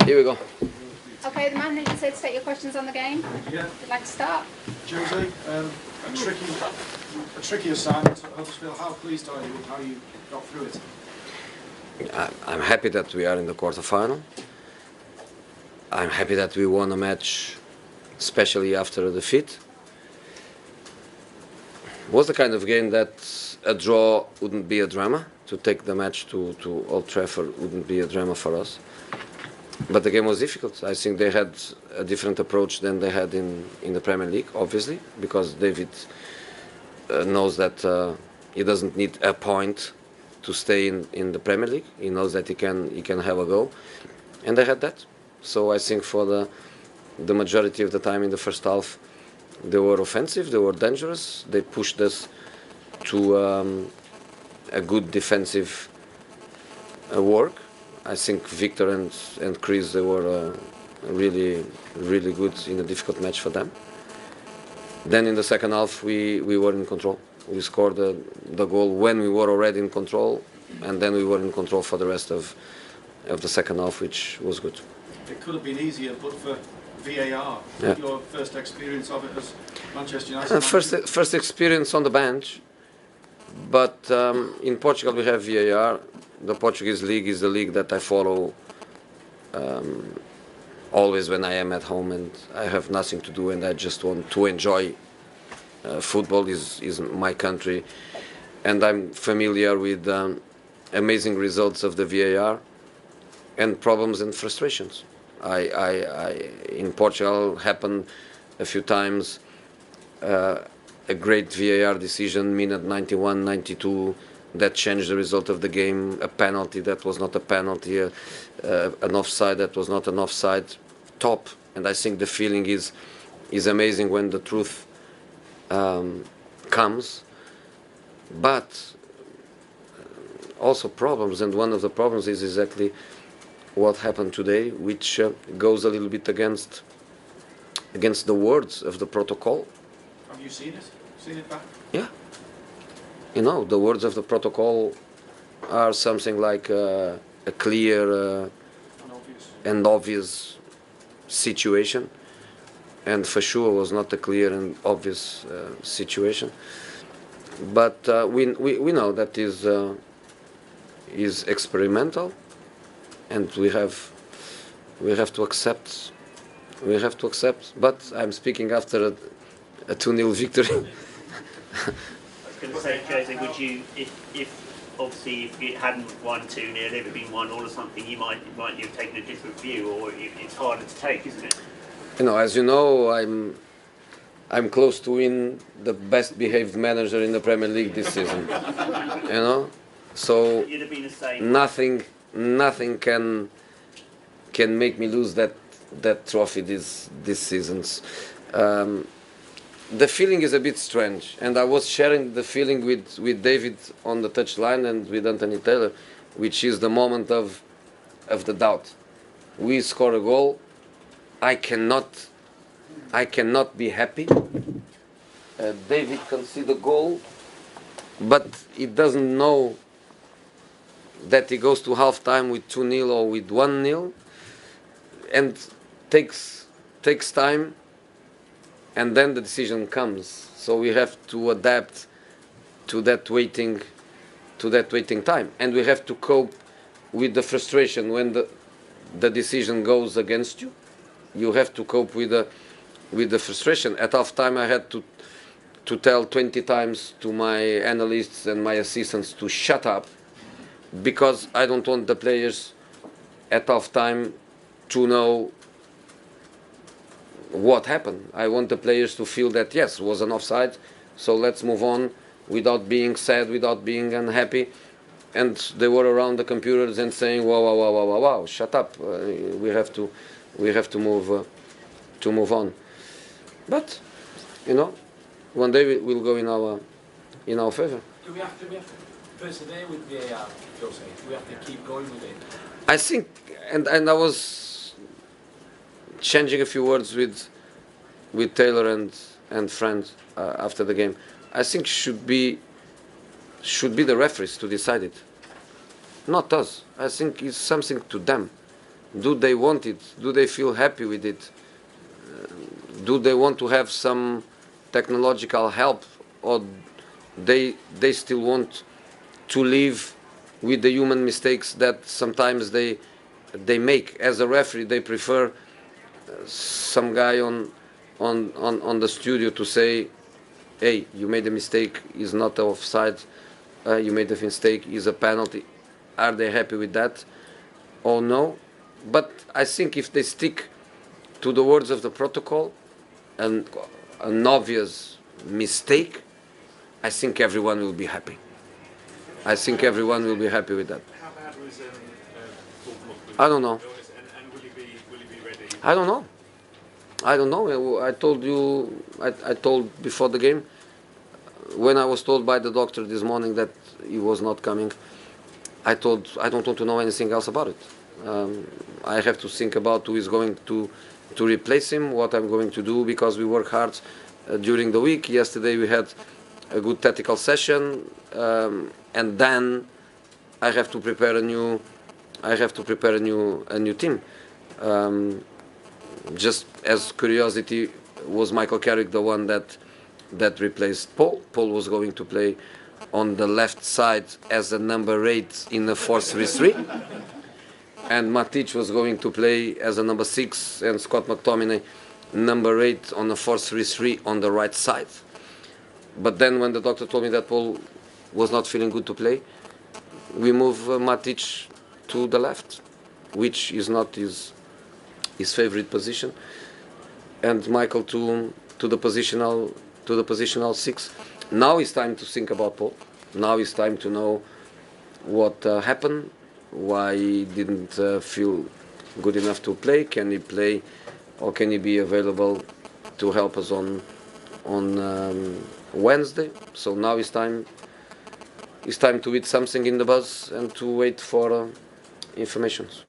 Here we go. Okay, the man who's here to take your questions on the game. Yeah. Would like to start? Jose, a tricky assignment at Huddersfield. How pleased are you with how you got through it? I'm happy that we are in the quarterfinal. I'm happy that we won a match, especially after a defeat. It was the kind of game that a draw wouldn't be a drama. To take the match to Old Trafford wouldn't be a drama for us. But the game was difficult. I think they had a different approach than they had in the Premier League, obviously, because David knows that he doesn't need a point to stay in the Premier League. He knows that he can have a go, and they had that. So I think for the majority of the time in the first half, they were offensive, they were dangerous, they pushed us to a good defensive work. I think Victor and Chris, they were really good in a difficult match for them. Then in the second half, we were in control. We scored the goal when we were already in control, and then we were in control for the rest of the second half, which was good. It could have been easier, but for VAR, yeah. Your first experience of it as Manchester United. First experience on the bench, but in Portugal we have VAR. The Portuguese league is the league that I follow always when I am at home and I have nothing to do and I just want to enjoy. Football is my country, and I'm familiar with amazing results of the VAR and problems and frustrations. In Portugal happened a few times. A great VAR decision, minute 91, 92, that changed the result of the game. A penalty that was not a penalty, an offside that was not an offside. Top, and I think the feeling is amazing when the truth comes, but also problems, and one of the problems is exactly what happened today, which goes a little bit against the words of the protocol. Have you seen it? Seen it back? Yeah. You know, the words of the protocol are something like a clear and obvious situation, and for sure was not a clear and obvious situation. But we know that is experimental, and we have to accept. We have to accept. But I'm speaking after a 2-0 victory. I was going to say, Jose, would you, if obviously if it hadn't won 2-0, it had been 1-1 or something, you might have taken a different view, or it's harder to take, isn't it? You know, as you know, I'm close to win the best behaved manager in the Premier League this season. You know, so you'd have been the same. Nothing can make me lose that trophy this seasons. The feeling is a bit strange, and I was sharing the feeling with David on the touchline and with Anthony Taylor, which is the moment of the doubt. We score a goal. I cannot be happy. David can see the goal, but he doesn't know that he goes to half time with 2-0 or with 1-0, and takes time, and then the decision comes. So we have to adapt to that waiting time, and we have to cope with the frustration when the decision goes against you. You have to cope with the frustration. At half time, I had to tell 20 times to my analysts and my assistants to shut up, because I don't want the players at half time to know what happened. I want the players to feel that yes, it was an offside, so let's move on without being sad, without being unhappy. And they were around the computers and saying, wow, shut up. We have to move on. But you know, one day we'll go in our favor. Do we have to persevere with VAR, Jose? Do we have to keep going with it? I think, and I was changing a few words with Taylor and friends after the game. I think should be the referees to decide it, not us. I think it's something to them. Do they want it? Do they feel happy with it? Do they want to have some technological help, or they still want to live with the human mistakes that sometimes they make? As a referee, they prefer some guy on the studio to say, hey, you made a mistake, is not offside, you made a mistake, is a penalty. Are they happy with that or no? But I think if they stick to the words of the protocol and an obvious mistake, I think everyone will be happy. I think everyone will be happy with that. How bad was I don't know. And will he be ready? I don't know. I don't know. I told you, I told before the game, when I was told by the doctor this morning that he was not coming, I told, I don't want to know anything else about it. I have to think about who is going to replace him, what I'm going to do, because we work hard during the week. Yesterday we had a good tactical session, and then I have to prepare a new team. Just as curiosity, was Michael Carrick the one that replaced Paul? Paul was going to play on the left side as a number 8 in a 4-3-3, and Matic was going to play as a number 6, and Scott McTominay number 8 on a 4-3-3 on the right side. But then when the doctor told me that Paul was not feeling good to play, we move Matic to the left, which is not his favorite position, and Michael to the positional 6. Now it's time to think about Paul. Now it's time to know what happened, why he didn't feel good enough to play. Can he play, or can he be available to help us on Wednesday? So now it's time to eat something in the bus and to wait for informations.